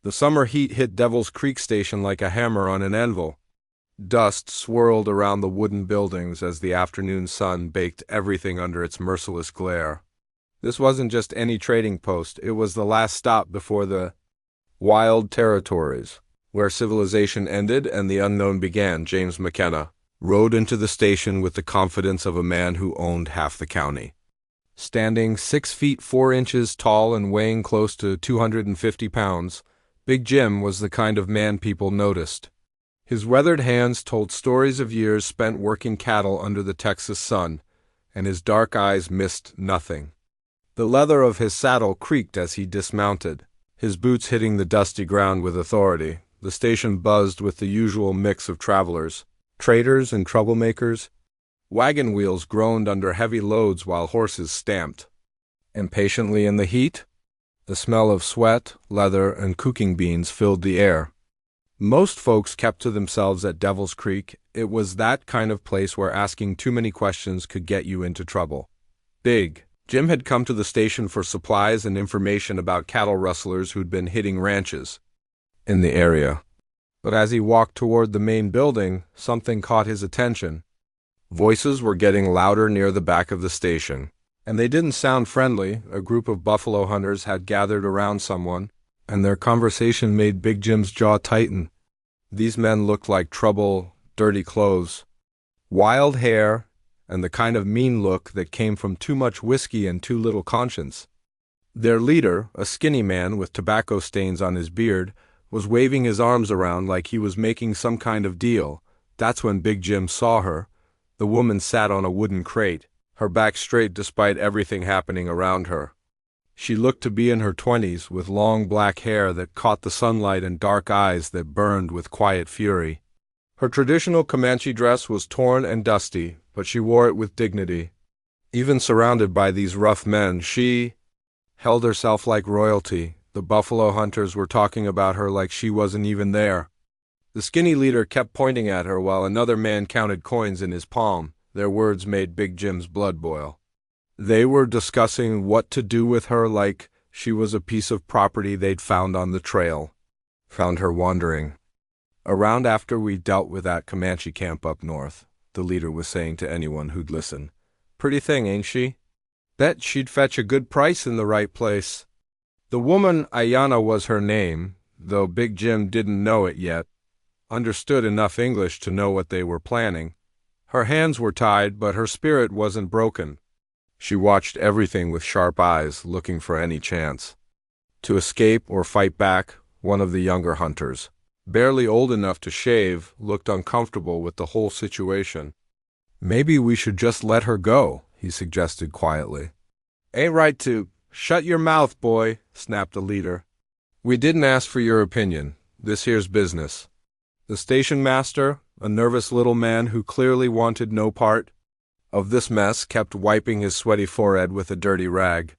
The summer heat hit Devil's Creek Station like a hammer on an anvil. Dust swirled around the wooden buildings as the afternoon sun baked everything under its merciless glare. This wasn't just any trading post, it was the last stop before the wild territories, where civilization ended and the unknown began. James McKenna rode into the station with the confidence of a man who owned half the county. Standing 6 feet 4 inches tall and weighing close to 250 pounds, Big Jim was the kind of man people noticed. His weathered hands told stories of years spent working cattle under the Texas sun, and his dark eyes missed nothing. The leather of his saddle creaked as he dismounted, his boots hitting the dusty ground with authority. The station buzzed with the usual mix of travelers, traders and troublemakers. Wagon wheels groaned under heavy loads while horses stamped. Impatiently in the heat, the smell of sweat, leather, and cooking beans filled the air. Most folks kept to themselves at Devil's Creek. It was that kind of place where asking too many questions could get you into trouble. Big Jim had come to the station for supplies and information about cattle rustlers who'd been hitting ranches in the area. But as he walked toward the main building, something caught his attention. Voices were getting louder near the back of the station, and they didn't sound friendly. A group of buffalo hunters had gathered around someone, and their conversation made Big Jim's jaw tighten. These men looked like trouble, dirty clothes, wild hair, and the kind of mean look that came from too much whiskey and too little conscience. Their leader, a skinny man with tobacco stains on his beard, was waving his arms around like he was making some kind of deal. That's when Big Jim saw her. The woman sat on a wooden crate, her back straight despite everything happening around her. She looked to be in her 20s, with long black hair that caught the sunlight and dark eyes that burned with quiet fury. Her traditional Comanche dress was torn and dusty, but she wore it with dignity. Even surrounded by these rough men, she held herself like royalty. The buffalo hunters were talking about her like she wasn't even there. The skinny leader kept pointing at her while another man counted coins in his palm. Their words made Big Jim's blood boil. They were discussing what to do with her like she was a piece of property they'd found on the trail. Found her wandering around after we dealt with that Comanche camp up north, the leader was saying to anyone who'd listen. Pretty thing, ain't she? Bet she'd fetch a good price in the right place. The woman, Ayanna was her name, though Big Jim didn't know it yet, understood enough English to know what they were planning. Her hands were tied, but her spirit wasn't broken. She watched everything with sharp eyes, looking for any chance to escape or fight back. One of the younger hunters, barely old enough to shave, looked uncomfortable with the whole situation. Maybe we should just let her go, he suggested quietly. Ain't right to. Shut your mouth, boy, snapped the leader. We didn't ask for your opinion. This here's business. The station master, a nervous little man who clearly wanted no part of this mess, kept wiping his sweaty forehead with a dirty rag.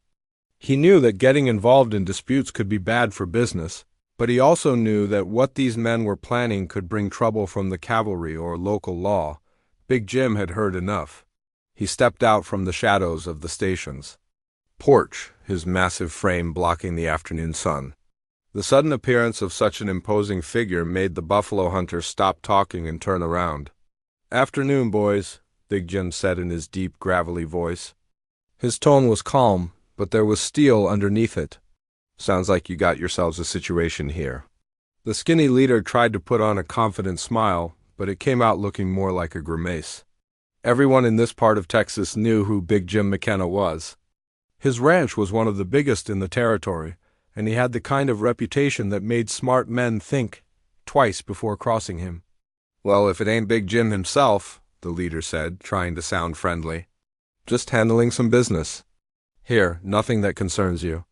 He knew that getting involved in disputes could be bad for business, but he also knew that what these men were planning could bring trouble from the cavalry or local law. Big Jim had heard enough. He stepped out from the shadows of the station's porch, his massive frame blocking the afternoon sun. The sudden appearance of such an imposing figure made the buffalo hunter stop talking and turn around. Afternoon, boys, Big Jim said in his deep, gravelly voice. His tone was calm, but there was steel underneath it. Sounds like you got yourselves a situation here. The skinny leader tried to put on a confident smile, but it came out looking more like a grimace. Everyone in this part of Texas knew who Big Jim McKenna was. His ranch was one of the biggest in the territory, and he had the kind of reputation that made smart men think twice before crossing him. Well, if it ain't Big Jim himself, the leader said, trying to sound friendly. Just handling some business. Here, nothing that concerns you.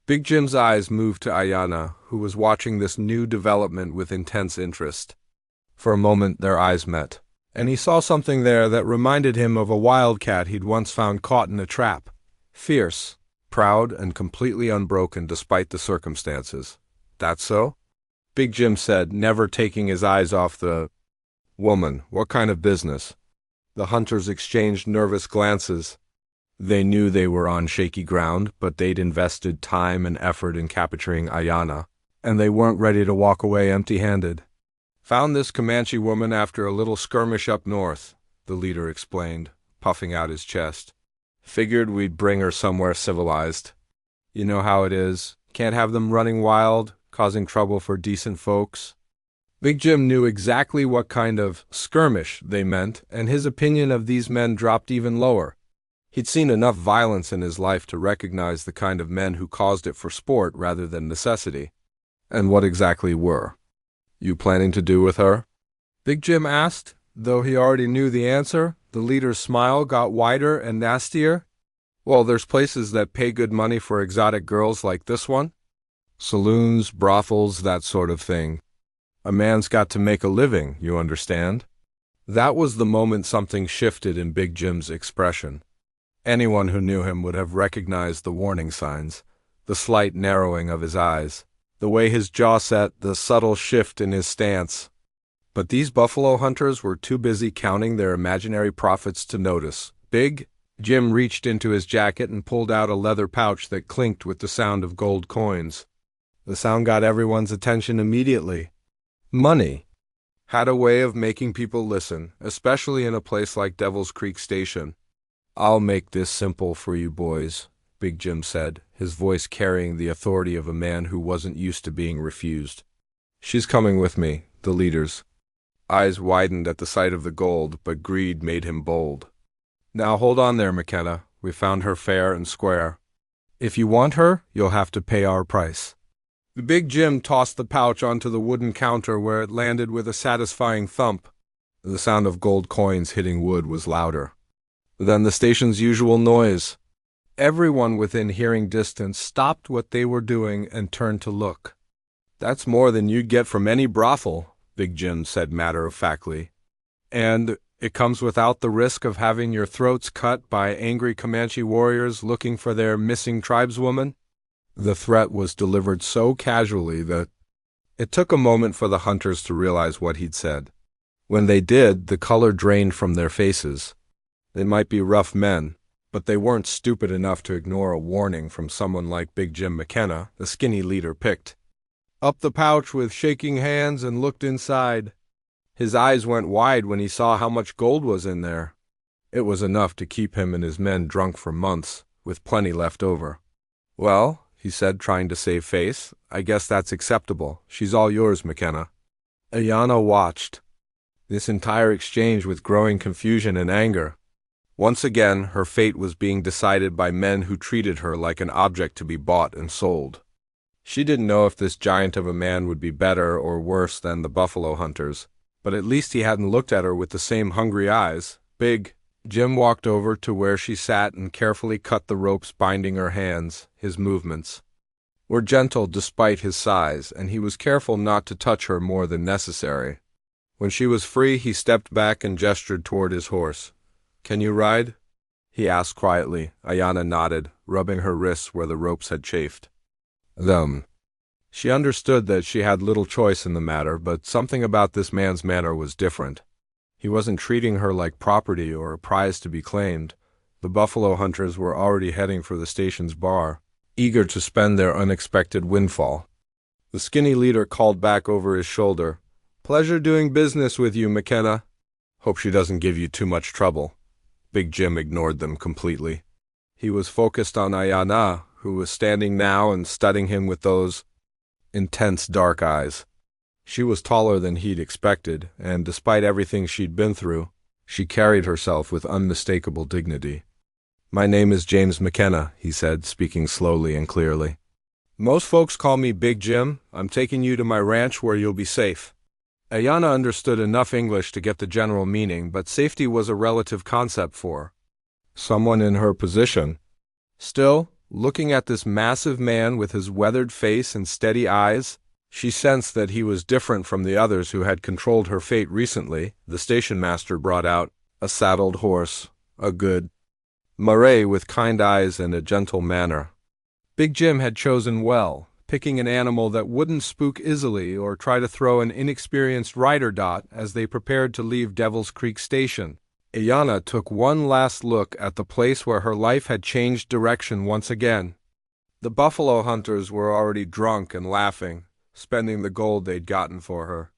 Big Jim's eyes moved to Ayanna, who was watching this new development with intense interest. For a moment their eyes met, and he saw something there that reminded him of a wildcat he'd once found caught in a trap. Fierce, proud, and completely unbroken despite the circumstances. That so? Big Jim said, never taking his eyes off the woman. What kind of business? The hunters exchanged nervous glances. They knew they were on shaky ground, but they'd invested time and effort in capturing Ayanna. and they weren't ready to walk away empty-handed. "Found this Comanche woman after a little skirmish up north," the leader explained, puffing out his chest. "Figured we'd bring her somewhere civilized. You know how it is. Can't have them running wild, causing trouble for decent folks." Big Jim knew exactly what kind of skirmish they meant, and his opinion of these men dropped even lower. He'd seen enough violence in his life to recognize the kind of men who caused it for sport rather than necessity. And what exactly were you planning to do with her? Big Jim asked, though he already knew the answer. The leader's smile got wider and nastier. "Well, there's places that pay good money for exotic girls like this one. Saloons, brothels, that sort of thing. A man's got to make a living, you understand?" That was the moment something shifted in Big Jim's expression. Anyone who knew him would have recognized the warning signs, the slight narrowing of his eyes, the way his jaw set, the subtle shift in his stance. But these buffalo hunters were too busy counting their imaginary profits to notice. Big Jim reached into his jacket and pulled out a leather pouch that clinked with the sound of gold coins. The sound got everyone's attention immediately. Money had a way of making people listen, especially in a place like Devil's Creek Station. "I'll make this simple for you boys," Big Jim said, his voice carrying the authority of a man who wasn't used to being refused. "She's coming with me," the leader's eyes widened at the sight of the gold, but greed made him bold. "Now hold on there, McKenna. We found her fair and square. If you want her, you'll have to pay our price." The Big Jim tossed the pouch onto the wooden counter where it landed with a satisfying thump. The sound of gold coins hitting wood was louder than the station's usual noise. Everyone within hearing distance stopped what they were doing and turned to look. "That's more than you'd get from any brothel," Big Jim said matter-of-factly. "And it comes without the risk of having your throats cut by angry Comanche warriors looking for their missing tribeswoman." The threat was delivered so casually that it took a moment for the hunters to realize what he'd said. When they did, the color drained from their faces. They might be rough men, but they weren't stupid enough to ignore a warning from someone like Big Jim McKenna. The skinny leader picked up the pouch with shaking hands and looked inside. His eyes went wide when he saw how much gold was in there. It was enough to keep him and his men drunk for months, with plenty left over. "Well," he said, trying to save face, "I guess that's acceptable. She's all yours, McKenna." Ayanna watched this entire exchange with growing confusion and anger. Once again, her fate was being decided by men who treated her like an object to be bought and sold. She didn't know if this giant of a man would be better or worse than the buffalo hunters, but at least he hadn't looked at her with the same hungry eyes. Big Jim walked over to where she sat and carefully cut the ropes binding her hands. His movements were gentle despite his size, and he was careful not to touch her more than necessary. When she was free, he stepped back and gestured toward his horse. "Can you ride?" he asked quietly. Ayanna nodded, rubbing her wrists where the ropes had chafed. She understood that she had little choice in the matter, but something about this man's manner was different. He wasn't treating her like property or a prize to be claimed. The buffalo hunters were already heading for the station's bar, eager to spend their unexpected windfall. The skinny leader called back over his shoulder, "Pleasure doing business with you, McKenna. Hope she doesn't give you too much trouble." Big Jim ignored them completely. He was focused on Ayanna, who was standing now and studying him with those intense dark eyes. She was taller than he'd expected, and despite everything she'd been through, she carried herself with unmistakable dignity. "My name is James McKenna," he said, speaking slowly and clearly. "Most folks call me Big Jim. I'm taking you to my ranch where you'll be safe." Ayanna understood enough English to get the general meaning, but safety was a relative concept for someone in her position. Still, looking at this massive man with his weathered face and steady eyes, she sensed that he was different from the others who had controlled her fate recently. The station master brought out a saddled horse, a good Marais with kind eyes and a gentle manner. Big Jim had chosen well, picking an animal that wouldn't spook easily or try to throw an inexperienced rider dot as they prepared to leave Devil's Creek Station. Ayanna took one last look at the place where her life had changed direction once again. The buffalo hunters were already drunk and laughing. spending the gold they'd gotten for her.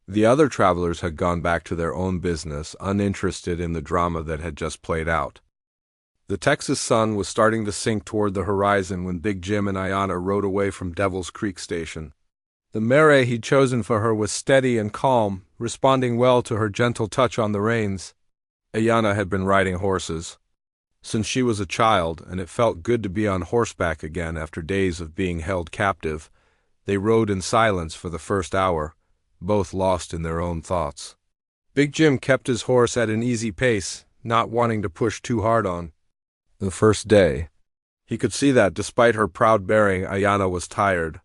The other travelers had gone back to their own business, uninterested in the drama that had just played out. The Texas sun was starting to sink toward the horizon when Big Jim and Ayana rode away from Devil's Creek Station. The mare he'd chosen for her was steady and calm, responding well to her gentle touch on the reins. Ayana had been riding horses since she was a child, and it felt good to be on horseback again after days of being held captive. They rode in silence for the first hour, both lost in their own thoughts. Big Jim kept his horse at an easy pace, not wanting to push too hard on. The first day, he could see that despite her proud bearing, Ayana was tired.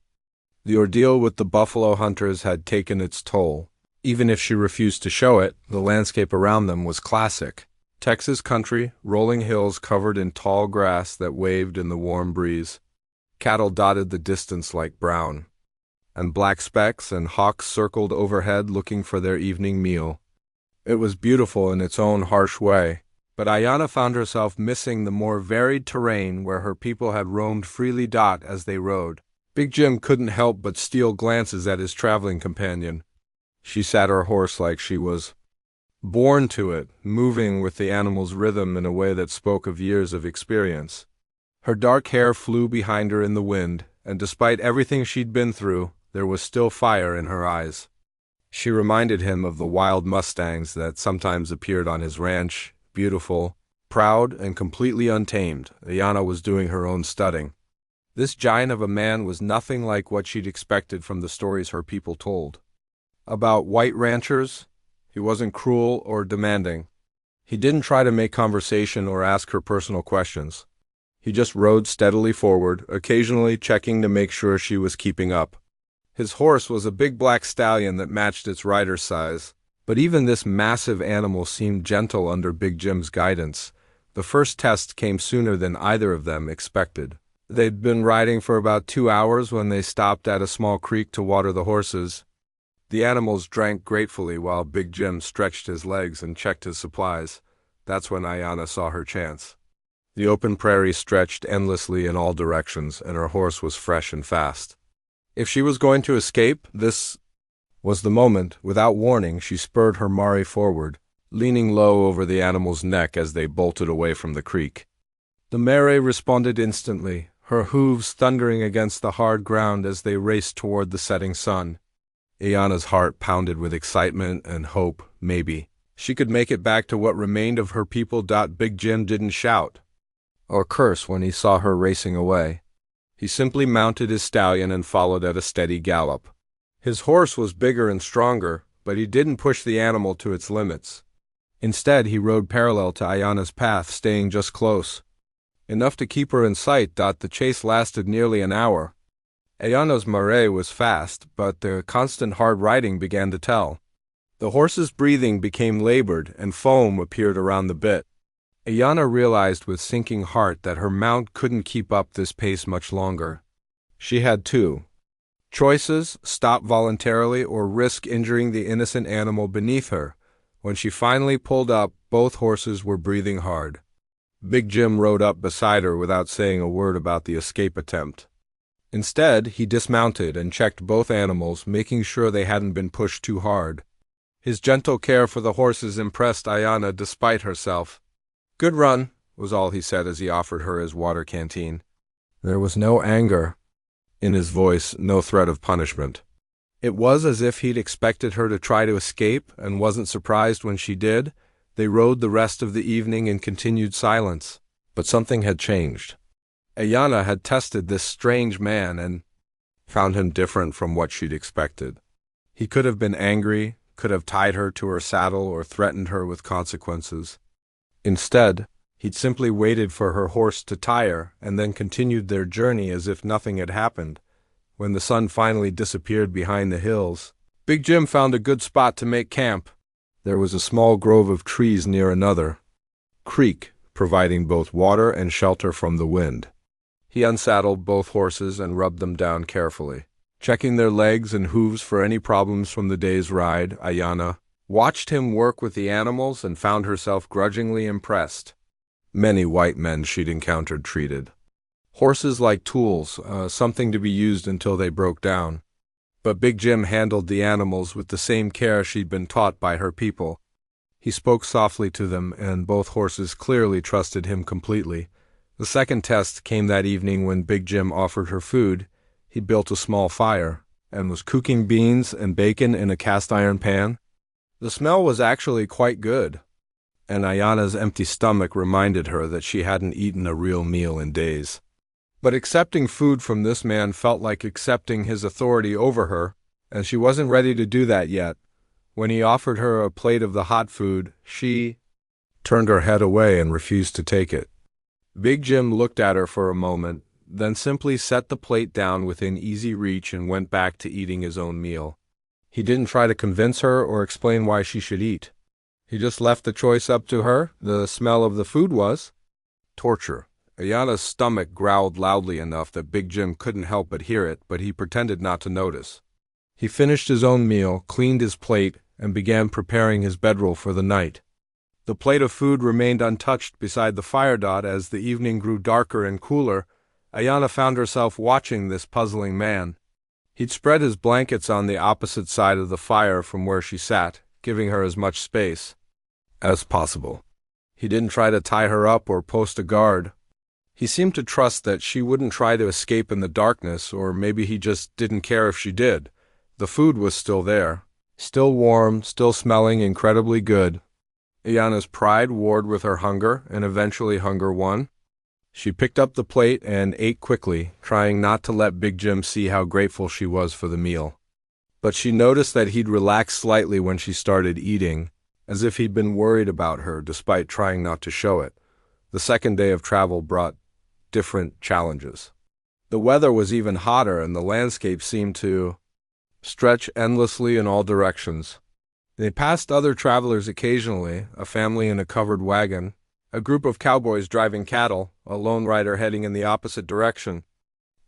The ordeal with the buffalo hunters had taken its toll. Even if she refused to show it, the landscape around them was classic. Texas country, rolling hills covered in tall grass that waved in the warm breeze. Cattle dotted the distance like brown, and black specks and hawks circled overhead looking for their evening meal. It was beautiful in its own harsh way, but Ayana found herself missing the more varied terrain where her people had roamed freely as they rode. Big Jim couldn't help but steal glances at his traveling companion. She sat her horse like she was born to it, moving with the animal's rhythm in a way that spoke of years of experience. Her dark hair flew behind her in the wind, and despite everything she'd been through, there was still fire in her eyes. She reminded him of the wild mustangs that sometimes appeared on his ranch, beautiful, proud, and completely untamed. Ayana was doing her own studying. This giant of a man was nothing like what she'd expected from the stories her people told. About white ranchers, he wasn't cruel or demanding. He didn't try to make conversation or ask her personal questions. He just rode steadily forward, occasionally checking to make sure she was keeping up. His horse was a big black stallion that matched its rider's size, but even this massive animal seemed gentle under Big Jim's guidance. The first test came sooner than either of them expected. They'd been riding for about 2 hours when they stopped at a small creek to water the horses. The animals drank gratefully while Big Jim stretched his legs and checked his supplies. That's when Ayana saw her chance. The open prairie stretched endlessly in all directions, and her horse was fresh and fast. If she was going to escape, this was the moment. Without warning, she spurred her mare forward, leaning low over the animal's neck as they bolted away from the creek. The mare responded instantly, her hooves thundering against the hard ground as they raced toward the setting sun. Ayana's heart pounded with excitement and hope. Maybe she could make it back to what remained of her people. Big Jim didn't shout or curse when he saw her racing away. He simply mounted his stallion and followed at a steady gallop. His horse was bigger and stronger, but he didn't push the animal to its limits. Instead, he rode parallel to Ayana's path, staying just close, enough to keep her in sight. The chase lasted nearly an hour. Ayana's mare was fast, but the constant hard riding began to tell. The horse's breathing became labored, and foam appeared around the bit. Ayana realized with sinking heart that her mount couldn't keep up this pace much longer. She had two choices: stop voluntarily or risk injuring the innocent animal beneath her. When she finally pulled up, both horses were breathing hard. Big Jim rode up beside her without saying a word about the escape attempt. Instead, he dismounted and checked both animals, making sure they hadn't been pushed too hard. His gentle care for the horses impressed Ayana despite herself. "Good run," was all he said as he offered her his water canteen. There was no anger in his voice, no threat of punishment. It was as if he'd expected her to try to escape and wasn't surprised when she did. They rode the rest of the evening in continued silence. But something had changed. Ayana had tested this strange man and found him different from what she'd expected. He could have been angry, could have tied her to her saddle or threatened her with consequences. Instead, he'd simply waited for her horse to tire and then continued their journey as if nothing had happened. When the sun finally disappeared behind the hills, Big Jim found a good spot to make camp. There was a small grove of trees near another creek, providing both water and shelter from the wind. He unsaddled both horses and rubbed them down carefully, checking their legs and hooves for any problems from the day's ride. Ayana watched him work with the animals and found herself grudgingly impressed. Many white men she'd encountered treated horses like tools, something to be used until they broke down. But Big Jim handled the animals with the same care she'd been taught by her people. He spoke softly to them, and both horses clearly trusted him completely. The second test came that evening when Big Jim offered her food. He built a small fire, and was cooking beans and bacon in a cast-iron pan. The smell was actually quite good, and Ayana's empty stomach reminded her that she hadn't eaten a real meal in days. But accepting food from this man felt like accepting his authority over her, and she wasn't ready to do that yet. When he offered her a plate of the hot food, she turned her head away and refused to take it. Big Jim looked at her for a moment, then simply set the plate down within easy reach and went back to eating his own meal. He didn't try to convince her or explain why she should eat. He just left the choice up to her. The smell of the food was torture. Ayana's stomach growled loudly enough that Big Jim couldn't help but hear it, but he pretended not to notice. He finished his own meal, cleaned his plate, and began preparing his bedroll for the night. The plate of food remained untouched beside the fire dot. As the evening grew darker and cooler, Ayana found herself watching this puzzling man. He'd spread his blankets on the opposite side of the fire from where she sat, giving her as much space as possible. He didn't try to tie her up or post a guard. He seemed to trust that she wouldn't try to escape in the darkness, or maybe he just didn't care if she did. The food was still there, still warm, still smelling incredibly good. Ayana's pride warred with her hunger, and eventually hunger won. She picked up the plate and ate quickly, trying not to let Big Jim see how grateful she was for the meal. But she noticed that he'd relaxed slightly when she started eating, as if he'd been worried about her despite trying not to show it. The second day of travel brought different challenges. The weather was even hotter, and the landscape seemed to stretch endlessly in all directions. They passed other travelers occasionally, a family in a covered wagon, a group of cowboys driving cattle, a lone rider heading in the opposite direction.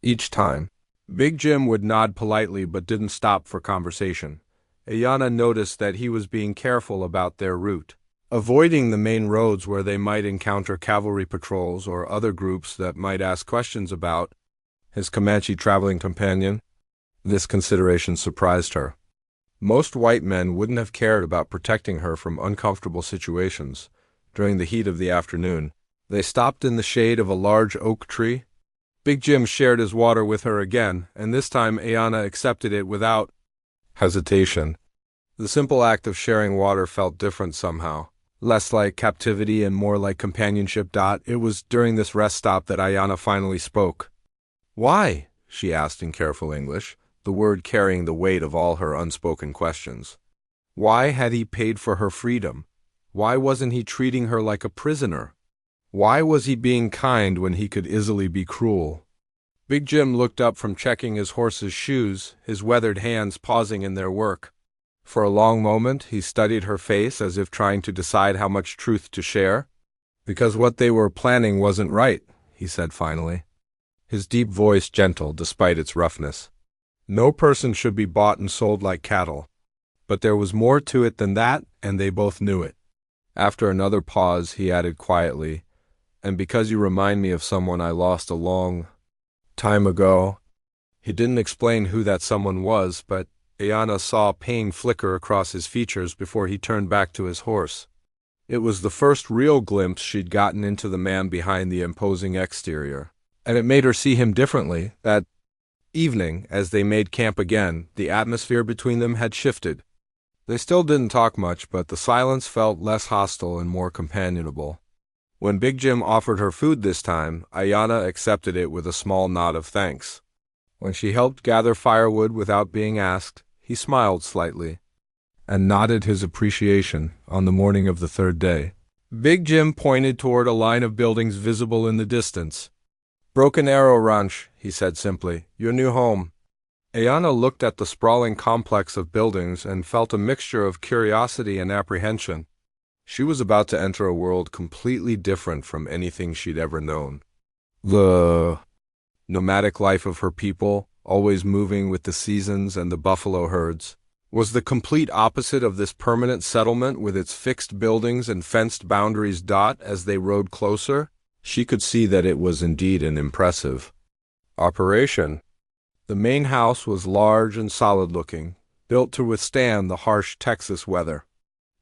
Each time, Big Jim would nod politely but didn't stop for conversation. Ayana noticed that he was being careful about their route, avoiding the main roads where they might encounter cavalry patrols or other groups that might ask questions about his Comanche traveling companion. This consideration surprised her. Most white men wouldn't have cared about protecting her from uncomfortable situations. During the heat of the afternoon, they stopped in the shade of a large oak tree. Big Jim shared his water with her again, and this time Ayana accepted it without hesitation. The simple act of sharing water felt different somehow, less like captivity and more like companionship. It was during this rest stop that Ayana finally spoke. "Why?" she asked in careful English, the word carrying the weight of all her unspoken questions. Why had he paid for her freedom? Why wasn't he treating her like a prisoner? Why was he being kind when he could easily be cruel? Big Jim looked up from checking his horse's shoes, his weathered hands pausing in their work. For a long moment, he studied her face as if trying to decide how much truth to share. "Because what they were planning wasn't right," he said finally, his deep voice gentle despite its roughness. "No person should be bought and sold like cattle. But there was more to it than that, and they both knew it." After another pause, he added quietly, "And because you remind me of someone I lost a long time ago." He didn't explain who that someone was, but Ayana saw pain flicker across his features before he turned back to his horse. It was the first real glimpse she'd gotten into the man behind the imposing exterior, and it made her see him differently. That evening, as they made camp again, the atmosphere between them had shifted. They still didn't talk much, but the silence felt less hostile and more companionable. When Big Jim offered her food this time, Ayana accepted it with a small nod of thanks. When she helped gather firewood without being asked, he smiled slightly and nodded his appreciation. On the morning of the third day, Big Jim pointed toward a line of buildings visible in the distance. "Broken Arrow Ranch," he said simply, "your new home." Ayana looked at the sprawling complex of buildings and felt a mixture of curiosity and apprehension. She was about to enter a world completely different from anything she'd ever known. The nomadic life of her people, always moving with the seasons and the buffalo herds, was the complete opposite of this permanent settlement with its fixed buildings and fenced boundaries. As they rode closer, she could see that it was indeed an impressive operation. The main house was large and solid-looking, built to withstand the harsh Texas weather.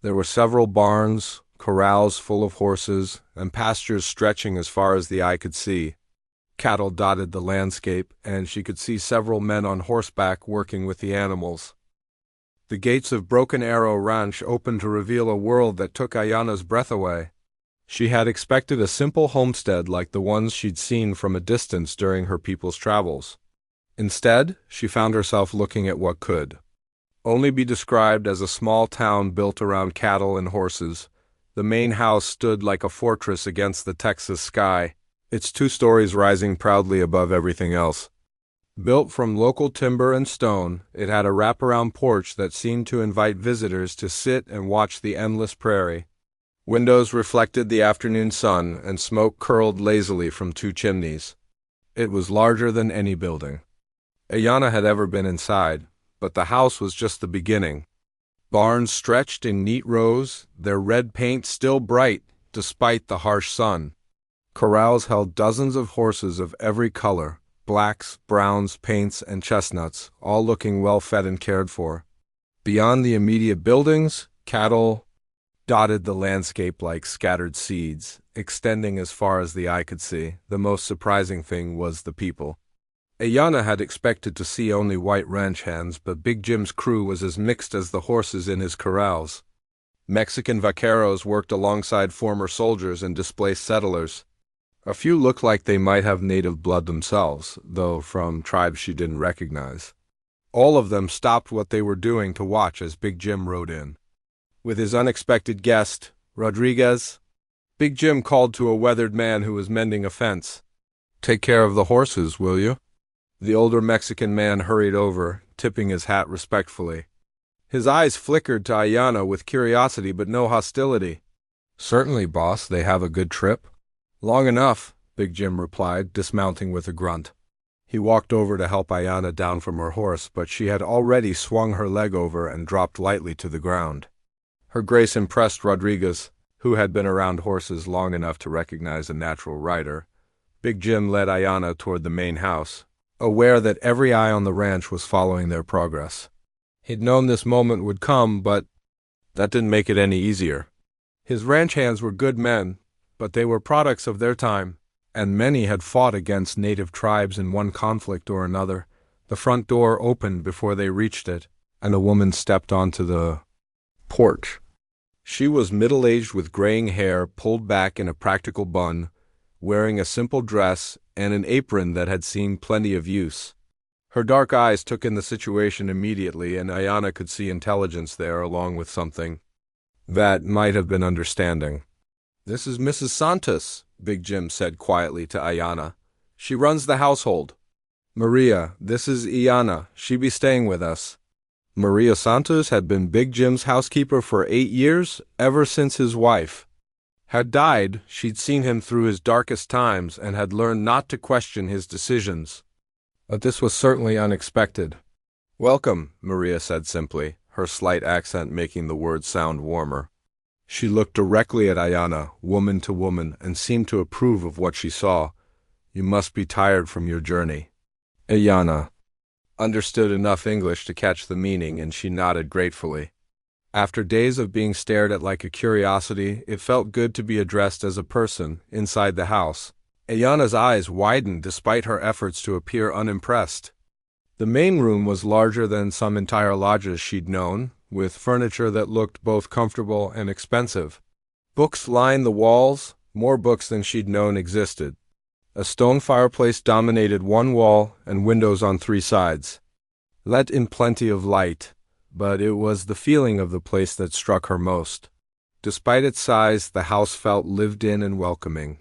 There were several barns, corrals full of horses, and pastures stretching as far as the eye could see. Cattle dotted the landscape, and she could see several men on horseback working with the animals. The gates of Broken Arrow Ranch opened to reveal a world that took Ayana's breath away. She had expected a simple homestead like the ones she'd seen from a distance during her people's travels. Instead, she found herself looking at what could only be described as a small town built around cattle and horses. The main house stood like a fortress against the Texas sky, its 2 stories rising proudly above everything else. Built from local timber and stone, it had a wraparound porch that seemed to invite visitors to sit and watch the endless prairie. Windows reflected the afternoon sun, and smoke curled lazily from 2 chimneys. It was larger than any building Ayana had ever been inside, but the house was just the beginning. Barns stretched in neat rows, their red paint still bright despite the harsh sun. Corrals held dozens of horses of every color, blacks, browns, paints, and chestnuts, all looking well fed and cared for. Beyond the immediate buildings, cattle dotted the landscape like scattered seeds, extending as far as the eye could see. The most surprising thing was the people. Ayana had expected to see only white ranch hands, but Big Jim's crew was as mixed as the horses in his corrals. Mexican vaqueros worked alongside former soldiers and displaced settlers. A few looked like they might have native blood themselves, though from tribes she didn't recognize. All of them stopped what they were doing to watch as Big Jim rode in. With his unexpected guest, Rodriguez, Big Jim called to a weathered man who was mending a fence. "Take care of the horses, will you?" The older Mexican man hurried over, tipping his hat respectfully. His eyes flickered to Ayana with curiosity but no hostility. "Certainly, boss. They have a good trip?" "Long enough," Big Jim replied, dismounting with a grunt. He walked over to help Ayana down from her horse, but she had already swung her leg over and dropped lightly to the ground. Her grace impressed Rodriguez, who had been around horses long enough to recognize a natural rider. Big Jim led Ayana toward the main house, aware that every eye on the ranch was following their progress. He'd known this moment would come, but that didn't make it any easier. His ranch hands were good men, but they were products of their time, and many had fought against native tribes in one conflict or another. The front door opened before they reached it, and a woman stepped onto the porch. She was middle-aged with graying hair pulled back in a practical bun, wearing a simple dress and an apron that had seen plenty of use. Her dark eyes took in the situation immediately, and Ayana could see intelligence there along with something that might have been understanding. "This is Mrs. Santos," Big Jim said quietly to Ayana. "She runs the household. Maria, this is Ayana. She be staying with us." Maria Santos had been Big Jim's housekeeper for 8 years, ever since his wife had died. She'd seen him through his darkest times and had learned not to question his decisions. But this was certainly unexpected. "Welcome," Maria said simply, her slight accent making the words sound warmer. She looked directly at Ayana, woman to woman, and seemed to approve of what she saw. "You must be tired from your journey." Ayana understood enough English to catch the meaning, and she nodded gratefully. After days of being stared at like a curiosity, it felt good to be addressed as a person inside the house. Ayana's eyes widened despite her efforts to appear unimpressed. The main room was larger than some entire lodges she'd known, with furniture that looked both comfortable and expensive. Books lined the walls, more books than she'd known existed. A stone fireplace dominated one wall and windows on 3 sides. Let in plenty of light, but it was the feeling of the place that struck her most. Despite its size, the house felt lived in and welcoming.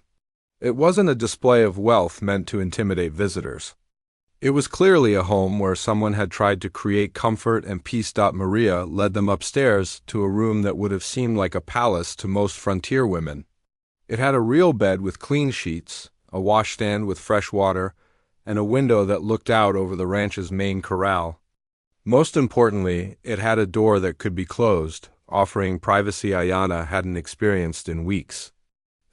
It wasn't a display of wealth meant to intimidate visitors. It was clearly a home where someone had tried to create comfort and peace. Maria led them upstairs to a room that would have seemed like a palace to most frontier women. It had a real bed with clean sheets, a washstand with fresh water, and a window that looked out over the ranch's main corral. Most importantly, it had a door that could be closed, offering privacy Ayana hadn't experienced in weeks.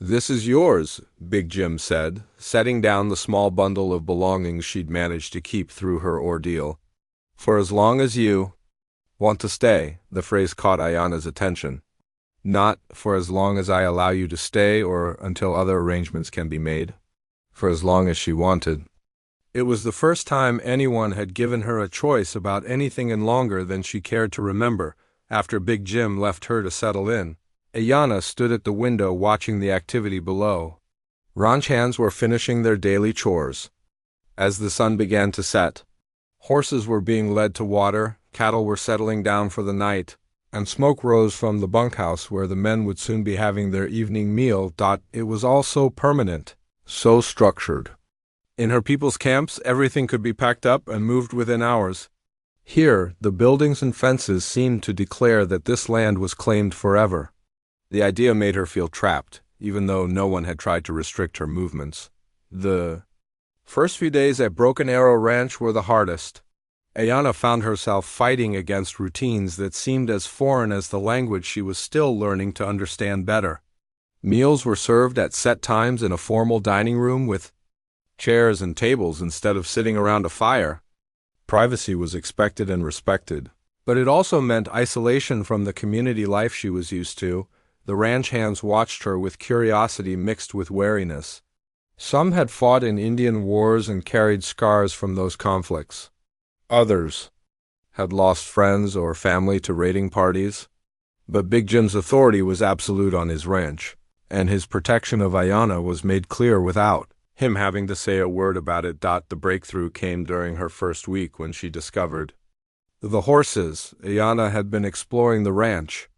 "This is yours," Big Jim said, setting down the small bundle of belongings she'd managed to keep through her ordeal. "For as long as you want to stay," the phrase caught Ayana's attention. "Not for as long as I allow you to stay or until other arrangements can be made." For as long as she wanted. It was the first time anyone had given her a choice about anything in longer than she cared to remember, after Big Jim left her to settle in. Ayana stood at the window watching the activity below. Ranch hands were finishing their daily chores. As the sun began to set, horses were being led to water, cattle were settling down for the night, and smoke rose from the bunkhouse where the men would soon be having their evening meal. It was all so permanent, so structured. In her people's camps, everything could be packed up and moved within hours. Here, the buildings and fences seemed to declare that this land was claimed forever. The idea made her feel trapped, even though no one had tried to restrict her movements. The first few days at Broken Arrow Ranch were the hardest. Ayana found herself fighting against routines that seemed as foreign as the language she was still learning to understand better. Meals were served at set times in a formal dining room with chairs and tables instead of sitting around a fire. Privacy was expected and respected, but it also meant isolation from the community life she was used to. The ranch hands watched her with curiosity mixed with wariness. Some had fought in Indian wars and carried scars from those conflicts. Others had lost friends or family to raiding parties. But Big Jim's authority was absolute on his ranch, and his protection of Ayana was made clear without him having to say a word about it. The breakthrough came during her first week when she discovered the horses. Ayana had been exploring the ranch,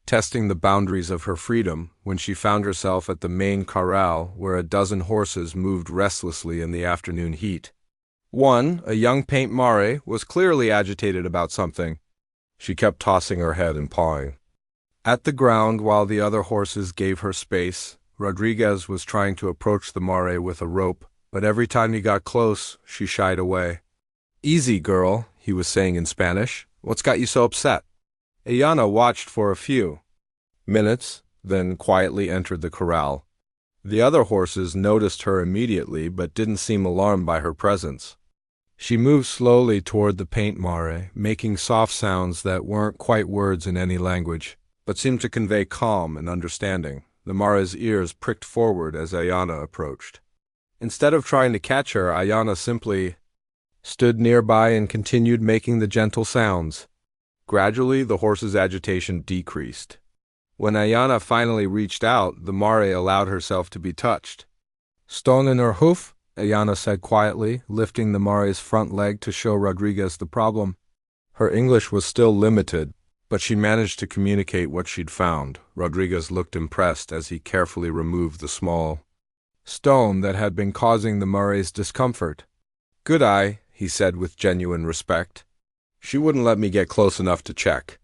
testing the boundaries of her freedom, when she found herself at the main corral where a dozen horses moved restlessly in the afternoon heat. One, a young paint mare, was clearly agitated about something. She kept tossing her head and pawing at the ground while the other horses gave her space. Rodriguez was trying to approach the mare with a rope, but every time he got close, she shied away. "Easy, girl," he was saying in Spanish. "What's got you so upset?" Ayana watched for a few minutes, then quietly entered the corral. The other horses noticed her immediately but didn't seem alarmed by her presence. She moved slowly toward the paint mare, making soft sounds that weren't quite words in any language, but seemed to convey calm and understanding. The mare's ears pricked forward as Ayana approached. Instead of trying to catch her, Ayana simply stood nearby and continued making the gentle sounds. Gradually, the horse's agitation decreased. When Ayana finally reached out, the mare allowed herself to be touched. "Stone in her hoof," Ayana said quietly, lifting the mare's front leg to show Rodriguez the problem. Her English was still limited, but she managed to communicate what she'd found. Rodriguez looked impressed as he carefully removed the small stone that had been causing the mare's discomfort. "Good eye," he said with genuine respect. "She wouldn't let me get close enough to check."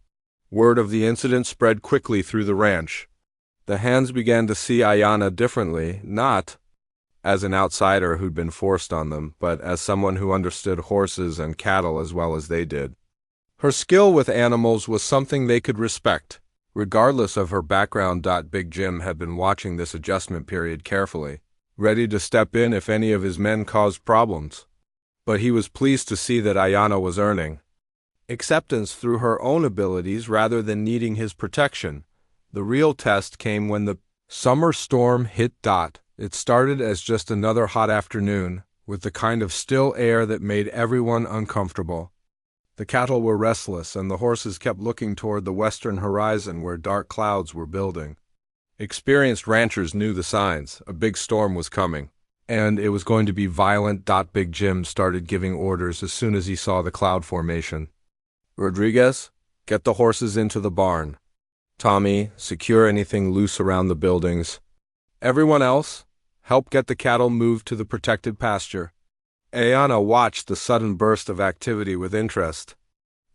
Word of the incident spread quickly through the ranch. The hands began to see Ayana differently, not as an outsider who'd been forced on them, but as someone who understood horses and cattle as well as they did. Her skill with animals was something they could respect, regardless of her background. Big Jim had been watching this adjustment period carefully, ready to step in if any of his men caused problems. But he was pleased to see that Ayana was earning acceptance through her own abilities rather than needing his protection. The real test came when the summer storm hit. It started as just another hot afternoon, with the kind of still air that made everyone uncomfortable. The cattle were restless, and the horses kept looking toward the western horizon where dark clouds were building. Experienced ranchers knew the signs. A big storm was coming, and it was going to be violent. Big Jim started giving orders as soon as he saw the cloud formation. "Rodriguez, get the horses into the barn. Tommy, secure anything loose around the buildings. Everyone else, help get the cattle moved to the protected pasture." Ayana watched the sudden burst of activity with interest.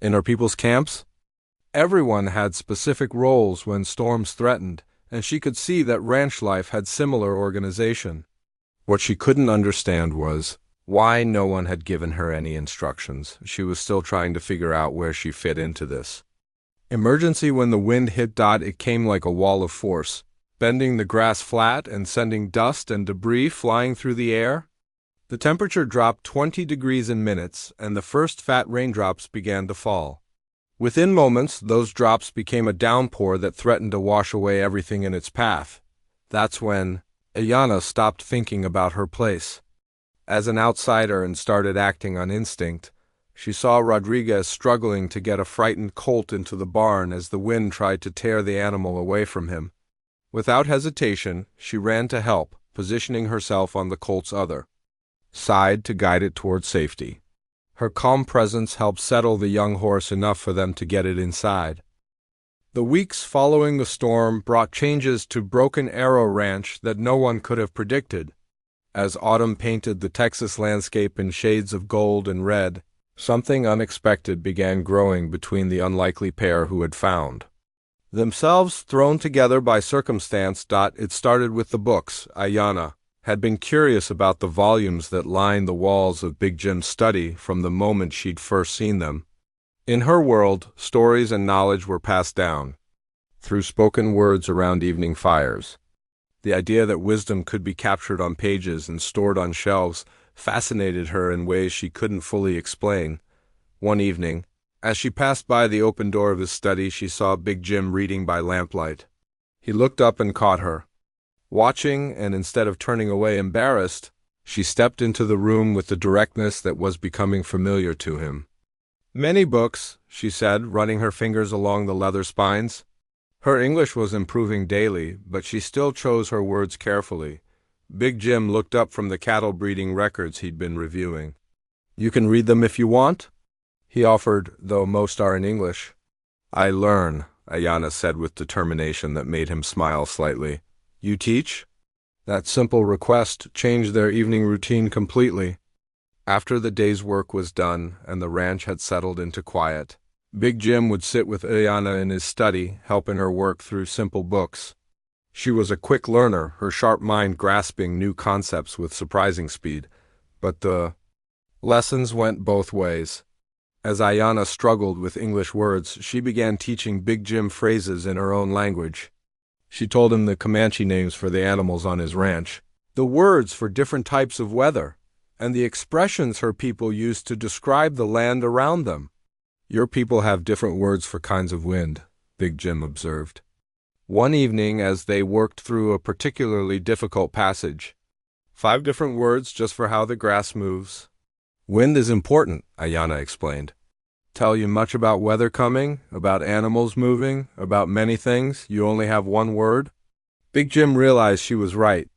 In her people's camps, everyone had specific roles when storms threatened, and she could see that ranch life had similar organization. What she couldn't understand was why no one had given her any instructions. She was still trying to figure out where she fit into this emergency. When the wind hit, it came like a wall of force. bending the grass flat and sending dust and debris flying through the air. The temperature dropped 20 degrees in minutes, and the first fat raindrops began to fall. Within moments, those drops became a downpour that threatened to wash away everything in its path. That's when Ayana stopped thinking about her place. As an outsider and started acting on instinct, she saw Rodriguez struggling to get a frightened colt into the barn as the wind tried to tear the animal away from him. Without hesitation, she ran to help, positioning herself on the colt's other side to guide it toward safety. Her calm presence helped settle the young horse enough for them to get it inside. The weeks following the storm brought changes to Broken Arrow Ranch that no one could have predicted. As autumn painted the Texas landscape in shades of gold and red, something unexpected began growing between the unlikely pair who had found themselves thrown together by circumstance. It started with the books. Ayana had been curious about the volumes that lined the walls of Big Jim's study from the moment she'd first seen them. In her world, stories and knowledge were passed down through spoken words around evening fires. The idea that wisdom could be captured on pages and stored on shelves fascinated her in ways she couldn't fully explain. One evening, as she passed by the open door of his study, she saw Big Jim reading by lamplight. He looked up and caught her watching, and instead of turning away embarrassed, she stepped into the room with the directness that was becoming familiar to him. "Many books," she said, running her fingers along the leather spines. Her English was improving daily, but she still chose her words carefully. Big Jim looked up from the cattle breeding records he'd been reviewing. "You can read them if you want," he offered, though most are in English. "I learn," Ayana said with determination that made him smile slightly. "You teach?" That simple request changed their evening routine completely. After the day's work was done and the ranch had settled into quiet, Big Jim would sit with Ayana in his study, helping her work through simple books. She was a quick learner, her sharp mind grasping new concepts with surprising speed, but the lessons went both ways. As Ayana struggled with English words, she began teaching Big Jim phrases in her own language. She told him the Comanche names for the animals on his ranch, the words for different types of weather, and the expressions her people used to describe the land around them. "Your people have different words for kinds of wind," Big Jim observed. One evening, as they worked through a particularly difficult passage, 5 different words just for how the grass moves. "Wind is important," Ayana explained. "Tell you much about weather coming, about animals moving, about many things. You only have one word." Big Jim realized she was right.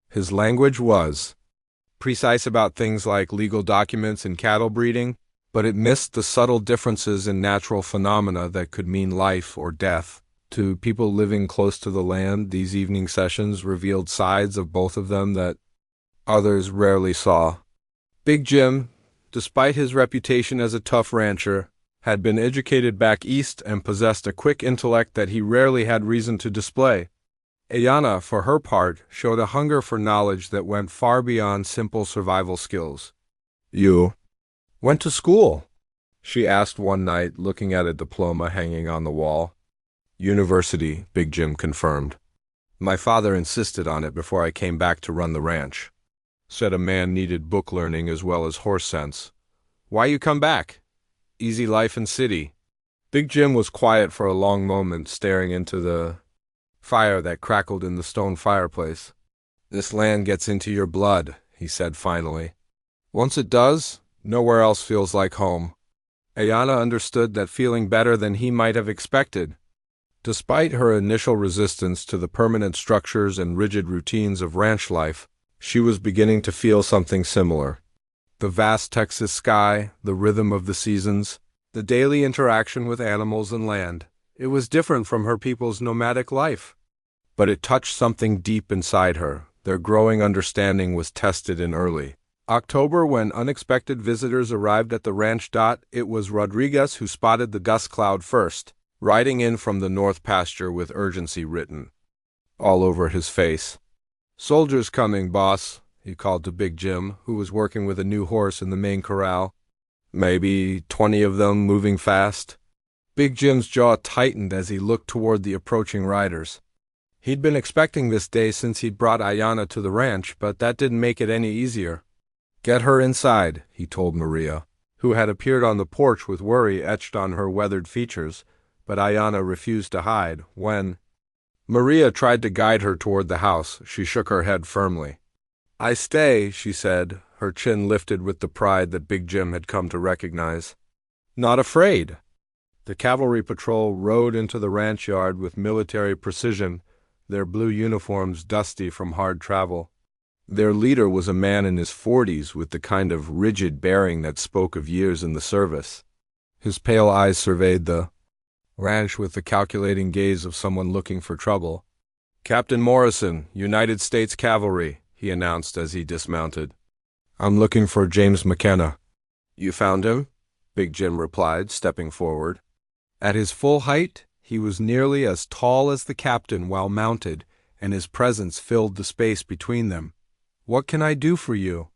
His language was precise about things like legal documents and cattle breeding, but it missed the subtle differences in natural phenomena that could mean life or death. To people living close to the land, these evening sessions revealed sides of both of them that others rarely saw. Big Jim, despite his reputation as a tough rancher, had been educated back east and possessed a quick intellect that he rarely had reason to display. Ayana, for her part, showed a hunger for knowledge that went far beyond simple survival skills. "You went to school?" she asked one night, looking at a diploma hanging on the wall. "University," Big Jim confirmed. "My father insisted on it before I came back to run the ranch. Said a man needed book learning as well as horse sense. Why you come back? Easy life in city." Big Jim was quiet for a long moment, staring into the fire that crackled in the stone fireplace. "This land gets into your blood," he said finally. "Once it does, nowhere else feels like home." Ayana understood that feeling better than he might have expected. Despite her initial resistance to the permanent structures and rigid routines of ranch life, she was beginning to feel something similar. The vast Texas sky, the rhythm of the seasons, the daily interaction with animals and land. It was different from her people's nomadic life. But it touched something deep inside her. Their growing understanding was tested in early October when unexpected visitors arrived at the ranch. It was Rodriguez who spotted the dust cloud first, riding in from the north pasture with urgency written all over his face. "Soldiers coming, boss," he called to Big Jim, who was working with a new horse in the main corral. "Maybe 20 of them, moving fast." Big Jim's jaw tightened as he looked toward the approaching riders. He'd been expecting this day since he'd brought Ayanna to the ranch, but that didn't make it any easier. "Get her inside," he told Maria, who had appeared on the porch with worry etched on her weathered features, but Ayanna refused to hide. When Maria tried to guide her toward the house, she shook her head firmly. "I stay," she said, her chin lifted with the pride that Big Jim had come to recognize. "Not afraid." The cavalry patrol rode into the ranch yard with military precision, their blue uniforms dusty from hard travel. Their leader was a man in his 40s with the kind of rigid bearing that spoke of years in the service. His pale eyes surveyed the ranch with the calculating gaze of someone looking for trouble. "Captain Morrison, United States Cavalry," he announced as he dismounted. "I'm looking for James McKenna." "You found him?" Big Jim replied, stepping forward. At his full height, he was nearly as tall as the captain while mounted, and his presence filled the space between them. "What can I do for you?"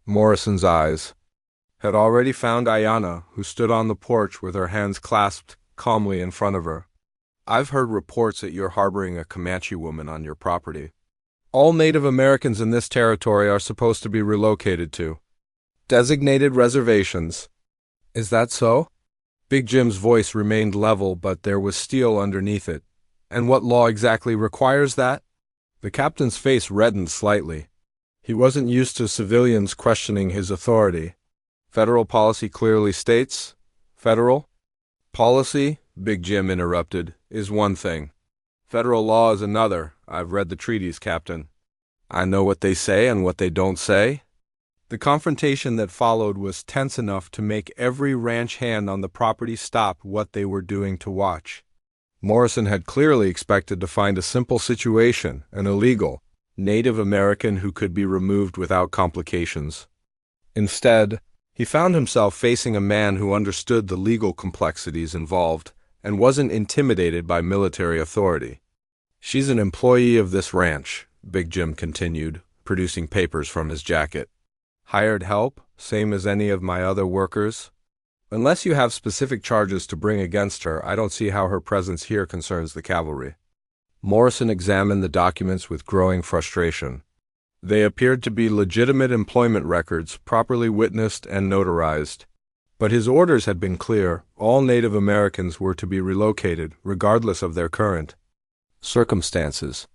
Morrison's eyes had already found Ayanna, who stood on the porch with her hands clasped calmly in front of her. "I've heard reports that you're harboring a Comanche woman on your property. All Native Americans in this territory are supposed to be relocated to designated reservations. Is that so?" Big Jim's voice remained level, but there was steel underneath it. "And what law exactly requires that?" The captain's face reddened slightly. He wasn't used to civilians questioning his authority. "Federal policy clearly states." "Federal policy," Big Jim interrupted, "is one thing. Federal law is another. I've read the treaties, Captain. I know what they say and what they don't say." The confrontation that followed was tense enough to make every ranch hand on the property stop what they were doing to watch. Morrison had clearly expected to find a simple situation, an illegal Native American who could be removed without complications. Instead, he found himself facing a man who understood the legal complexities involved and wasn't intimidated by military authority. "She's an employee of this ranch," Big Jim continued, producing papers from his jacket. "Hired help, same as any of my other workers. Unless you have specific charges to bring against her, I don't see how her presence here concerns the cavalry." Morrison examined the documents with growing frustration. They appeared to be legitimate employment records, properly witnessed and notarized. But his orders had been clear. All Native Americans were to be relocated, regardless of their current circumstances.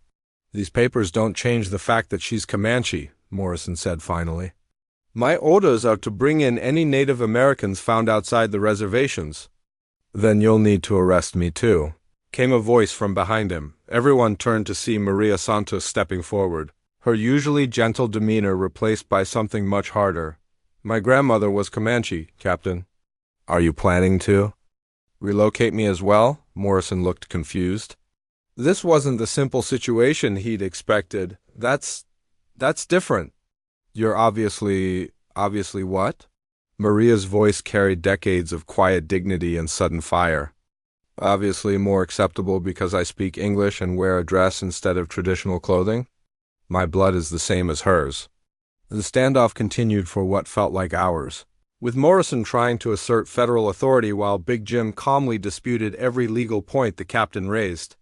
"These papers don't change the fact that she's Comanche," Morrison said finally. "My orders are to bring in any Native Americans found outside the reservations." "Then you'll need to arrest me too," came a voice from behind him. Everyone turned to see Maria Santos stepping forward, her usually gentle demeanor replaced by something much harder. "My grandmother was Comanche, Captain." "Are you planning to relocate me as well?" Morrison looked confused. This wasn't the simple situation he'd expected. That's different. "You're obviously what?" Maria's voice carried decades of quiet dignity and sudden fire. "Obviously more acceptable because I speak English and wear a dress instead of traditional clothing. My blood is the same as hers." The standoff continued for what felt like hours, with Morrison trying to assert federal authority while Big Jim calmly disputed every legal point the captain raised.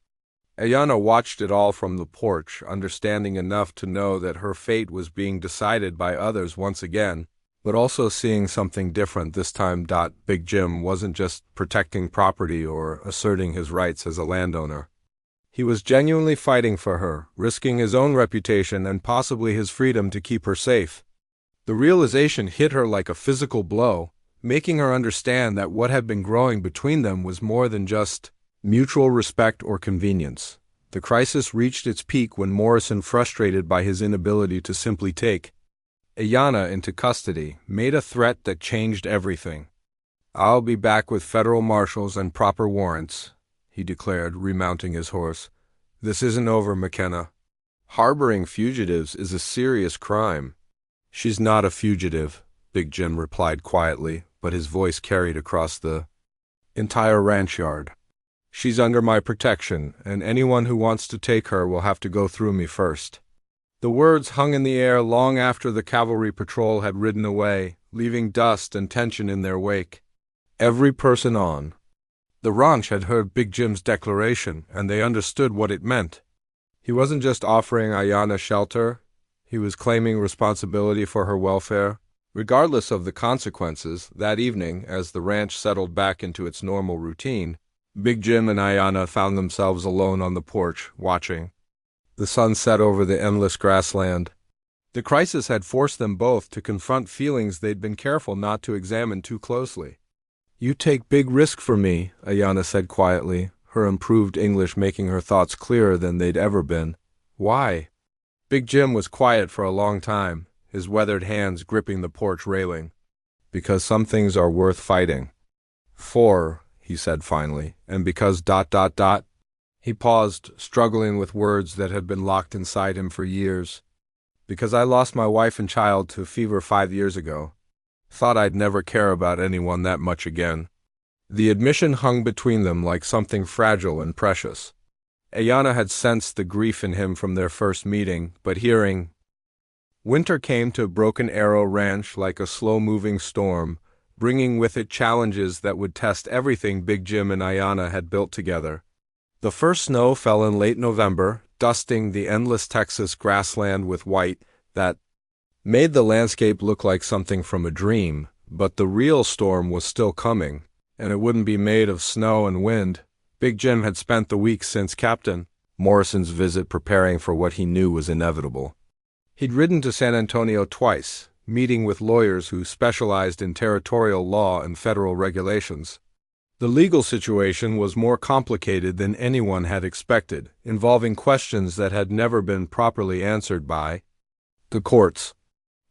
Ayanna watched it all from the porch, understanding enough to know that her fate was being decided by others once again, but also seeing something different this time. Big Jim wasn't just protecting property or asserting his rights as a landowner. He was genuinely fighting for her, risking his own reputation and possibly his freedom to keep her safe. The realization hit her like a physical blow, making her understand that what had been growing between them was more than just mutual respect or convenience. The crisis reached its peak when Morrison, frustrated by his inability to simply take Ayanna into custody, made a threat that changed everything. "I'll be back with federal marshals and proper warrants," he declared, remounting his horse. "This isn't over, McKenna. Harboring fugitives is a serious crime." "She's not a fugitive," Big Jim replied quietly, but his voice carried across the entire ranch yard. "She's under my protection, and anyone who wants to take her will have to go through me first." The words hung in the air long after the cavalry patrol had ridden away, leaving dust and tension in their wake. Every person on the ranch had heard Big Jim's declaration, and they understood what it meant. He wasn't just offering Ayana shelter, he was claiming responsibility for her welfare. Regardless of the consequences, that evening, as the ranch settled back into its normal routine, Big Jim and Ayana found themselves alone on the porch, watching. The sun set over the endless grassland. The crisis had forced them both to confront feelings they'd been careful not to examine too closely. "You take big risk for me," Ayana said quietly, her improved English making her thoughts clearer than they'd ever been. "Why?" Big Jim was quiet for a long time, his weathered hands gripping the porch railing. "Because some things are worth fighting for," he said finally, "and because ... He paused, struggling with words that had been locked inside him for years. "Because I lost my wife and child to fever 5 years ago. Thought I'd never care about anyone that much again." The admission hung between them like something fragile and precious. Ayana had sensed the grief in him from their first meeting, but hearing. Winter came to Broken Arrow Ranch like a slow-moving storm, bringing with it challenges that would test everything Big Jim and Ayana had built together. The first snow fell in late November, dusting the endless Texas grassland with white that made the landscape look like something from a dream, but the real storm was still coming, and it wouldn't be made of snow and wind. Big Jim had spent the week since Captain Morrison's visit preparing for what he knew was inevitable. He'd ridden to San Antonio twice, meeting with lawyers who specialized in territorial law and federal regulations. The legal situation was more complicated than anyone had expected, involving questions that had never been properly answered by the courts.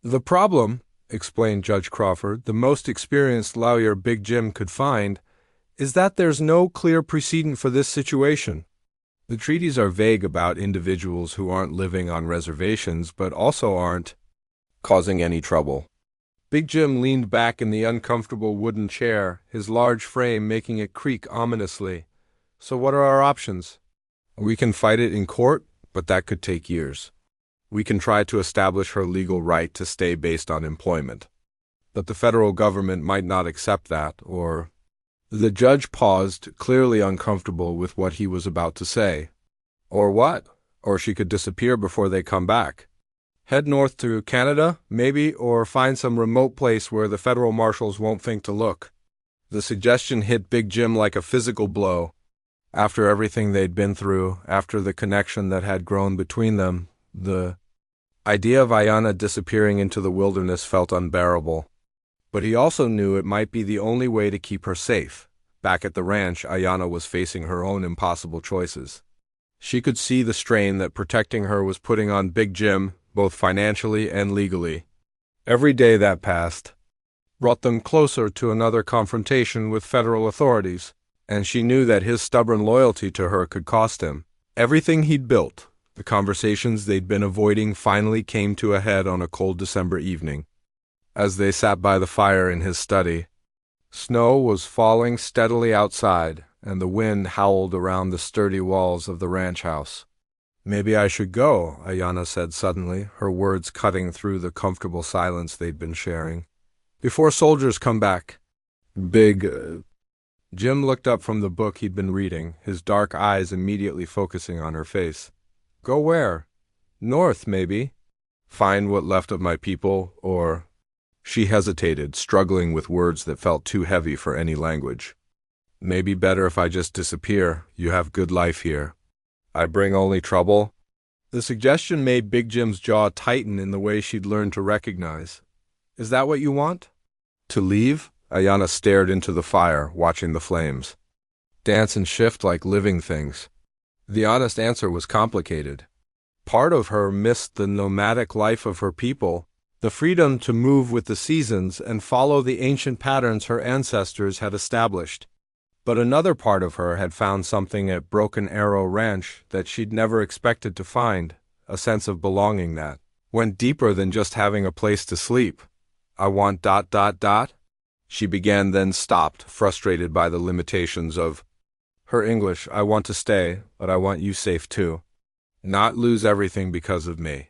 "The problem," explained Judge Crawford, the most experienced lawyer Big Jim could find, "is that there's no clear precedent for this situation. The treaties are vague about individuals who aren't living on reservations but also aren't causing any trouble." Big Jim leaned back in the uncomfortable wooden chair, his large frame making it creak ominously. "So what are our options?" "We can fight it in court, but that could take years. We can try to establish her legal right to stay based on employment. But the federal government might not accept that, or—" The judge paused, clearly uncomfortable with what he was about to say. "Or what? Or she could disappear before they come back. Head north to Canada, maybe, or find some remote place where the federal marshals won't think to look." The suggestion hit Big Jim like a physical blow. After everything they'd been through, after the connection that had grown between them, the idea of Ayana disappearing into the wilderness felt unbearable. But he also knew it might be the only way to keep her safe. Back at the ranch, Ayana was facing her own impossible choices. She could see the strain that protecting her was putting on Big Jim, both financially and legally. Every day that passed brought them closer to another confrontation with federal authorities, and she knew that his stubborn loyalty to her could cost him everything he'd built. The conversations they'd been avoiding finally came to a head on a cold December evening. As they sat by the fire in his study, snow was falling steadily outside, and the wind howled around the sturdy walls of the ranch house. "Maybe I should go," Ayana said suddenly, her words cutting through the comfortable silence they'd been sharing. "Before soldiers come back." Jim looked up from the book he'd been reading, his dark eyes immediately focusing on her face. "Go where?" "North, maybe. Find what left of my people, or—" She hesitated, struggling with words that felt too heavy for any language. "Maybe better if I just disappear. You have good life here." "I bring only trouble?" The suggestion made Big Jim's jaw tighten in the way she'd learned to recognize. "Is that what you want?" "To leave?" Ayana stared into the fire, watching the flames dance and shift like living things. The honest answer was complicated. Part of her missed the nomadic life of her people, the freedom to move with the seasons and follow the ancient patterns her ancestors had established. But another part of her had found something at Broken Arrow Ranch that she'd never expected to find, a sense of belonging that went deeper than just having a place to sleep. "I want ... She began, then stopped, frustrated by the limitations of her English. "I want to stay, but I want you safe too. Not lose everything because of me."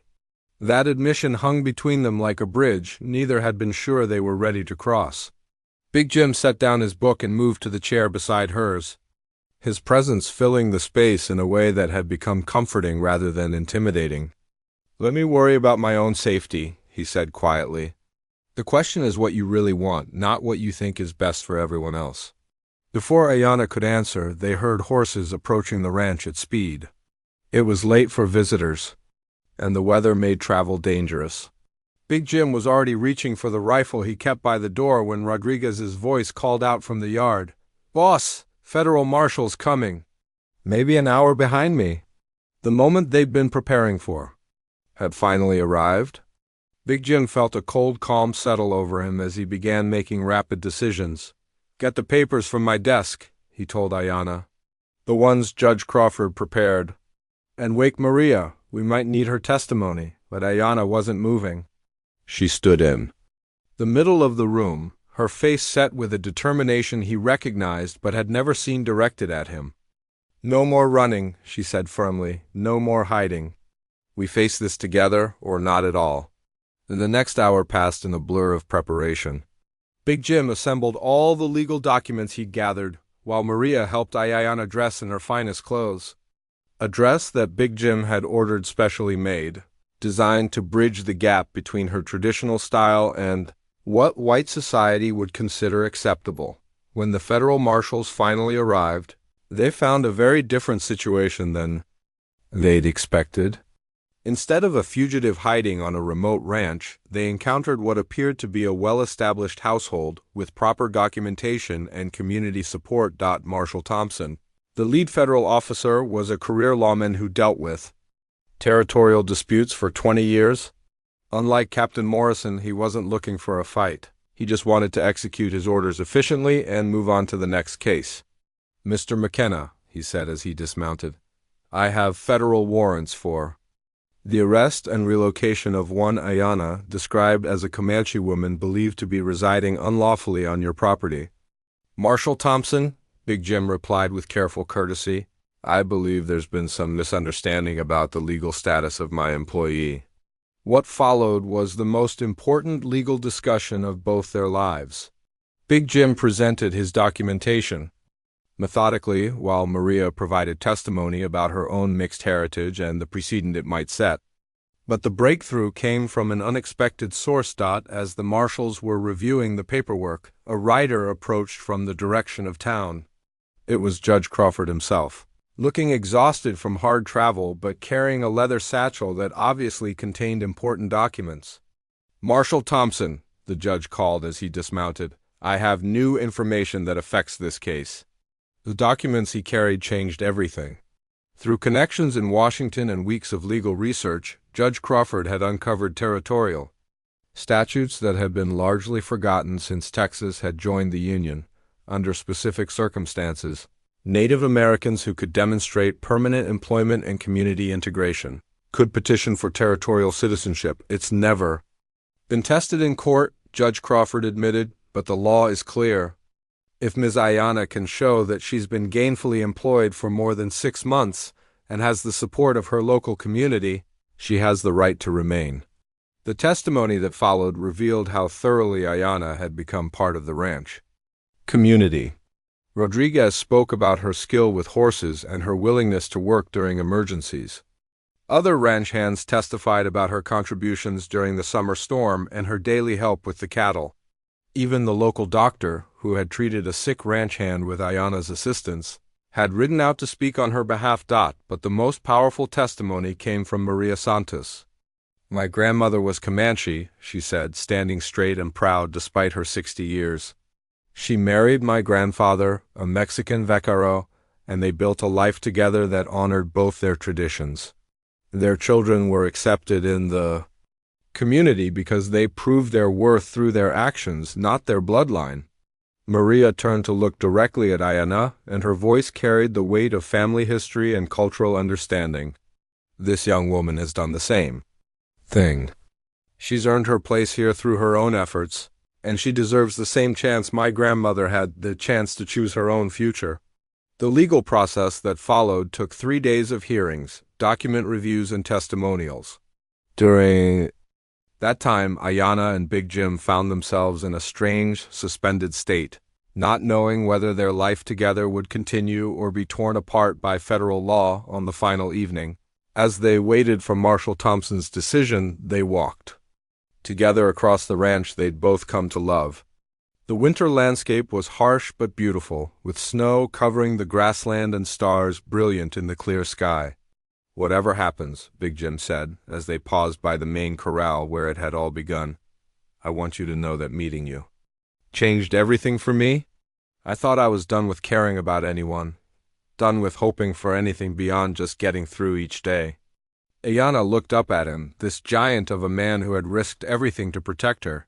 That admission hung between them like a bridge neither had been sure they were ready to cross. Big Jim set down his book and moved to the chair beside hers. his presence filling the space in a way that had become comforting rather than intimidating. "Let me worry about my own safety," he said quietly. "The question is what you really want, not what you think is best for everyone else." Before Ayana could answer, they heard horses approaching the ranch at speed. It was late for visitors, and the weather made travel dangerous. Big Jim was already reaching for the rifle he kept by the door when Rodriguez's voice called out from the yard, "Boss, federal marshals coming." Maybe an hour behind me. The moment they'd been preparing for had finally arrived. Big Jim felt a cold calm settle over him as he began making rapid decisions. "Get the papers from my desk," he told Ayana. "The ones Judge Crawford prepared. And wake Maria. We might need her testimony." But Ayana wasn't moving. She stood in the middle of the room, her face set with a determination he recognized but had never seen directed at him. "No more running," she said firmly. "No more hiding. We face this together or not at all." The next hour passed in a blur of preparation. Big Jim assembled all the legal documents he'd gathered, while Maria helped Ayana dress in her finest clothes. A dress that Big Jim had ordered specially made, designed to bridge the gap between her traditional style and what white society would consider acceptable. When the federal marshals finally arrived, they found a very different situation than they'd expected. Instead of a fugitive hiding on a remote ranch, they encountered what appeared to be a well-established household with proper documentation and community support. Marshall Thompson, the lead federal officer, was a career lawman who dealt with territorial disputes for 20 years. Unlike Captain Morrison, he wasn't looking for a fight. He just wanted to execute his orders efficiently and move on to the next case. "Mr. McKenna," he said as he dismounted, "I have federal warrants for the arrest and relocation of one Ayana, described as a Comanche woman believed to be residing unlawfully on your property." "Marshal Thompson," Big Jim replied with careful courtesy, "I believe there's been some misunderstanding about the legal status of my employee." What followed was the most important legal discussion of both their lives. Big Jim presented his documentation methodically, while Maria provided testimony about her own mixed heritage and the precedent it might set. But the breakthrough came from an unexpected source. As the marshals were reviewing the paperwork, a rider approached from the direction of town. It was Judge Crawford himself, looking exhausted from hard travel but carrying a leather satchel that obviously contained important documents. "Marshal Thompson," the judge called as he dismounted, "I have new information that affects this case." The documents he carried changed everything. Through connections in Washington and weeks of legal research, Judge Crawford had uncovered territorial statutes that had been largely forgotten since Texas had joined the Union. Under specific circumstances, Native Americans who could demonstrate permanent employment and community integration could petition for territorial citizenship. "It's never been tested in court," Judge Crawford admitted, "but the law is clear. If Ms. Ayana can show that she's been gainfully employed for more than 6 months and has the support of her local community, she has the right to remain." The testimony that followed revealed how thoroughly Ayana had become part of the ranch community. Rodriguez spoke about her skill with horses and her willingness to work during emergencies. Other ranch hands testified about her contributions during the summer storm and her daily help with the cattle. Even the local doctor, who had treated a sick ranch hand with Ayana's assistance, had ridden out to speak on her behalf. But the most powerful testimony came from Maria Santos. "My grandmother was Comanche," she said, standing straight and proud despite her 60 years. "She married my grandfather, a Mexican vaquero, and they built a life together that honored both their traditions. Their children were accepted in the community because they proved their worth through their actions, not their bloodline." Maria turned to look directly at Ayana, and her voice carried the weight of family history and cultural understanding. "This young woman has done the same thing. She's earned her place here through her own efforts, and she deserves the same chance my grandmother had, the chance to choose her own future." The legal process that followed took 3 days of hearings, document reviews, and testimonials. During that time, Ayana and Big Jim found themselves in a strange, suspended state. not knowing whether their life together would continue or be torn apart by federal law on the final evening. As they waited for Marshal Thompson's decision, they walked together across the ranch they'd both come to love. The winter landscape was harsh but beautiful, with snow covering the grassland and stars brilliant in the clear sky. "Whatever happens," Big Jim said, as they paused by the main corral where it had all begun, "I want you to know that meeting you changed everything for me. I thought I was done with caring about anyone, done with hoping for anything beyond just getting through each day." Ayanna looked up at him, this giant of a man who had risked everything to protect her.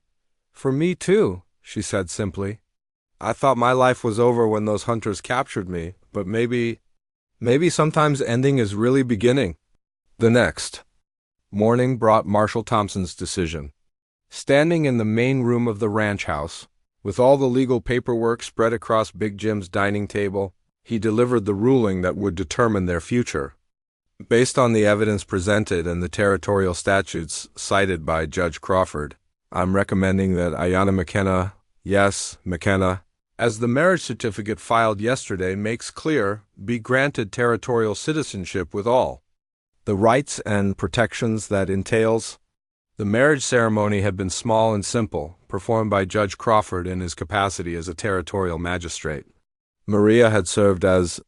"For me too," she said simply. "I thought my life was over when those hunters captured me, but maybe sometimes ending is really beginning." The next morning brought Marshal Thompson's decision. Standing in the main room of the ranch house, with all the legal paperwork spread across Big Jim's dining table, he delivered the ruling that would determine their future. Based on the evidence presented and the territorial statutes cited by Judge Crawford, I'm recommending that Ayanna McKenna, yes, McKenna, as the marriage certificate filed yesterday makes clear, be granted territorial citizenship with all the rights and protections that entails. The marriage ceremony had been small and simple, performed by Judge Crawford in his capacity as a territorial magistrate. Maria had served as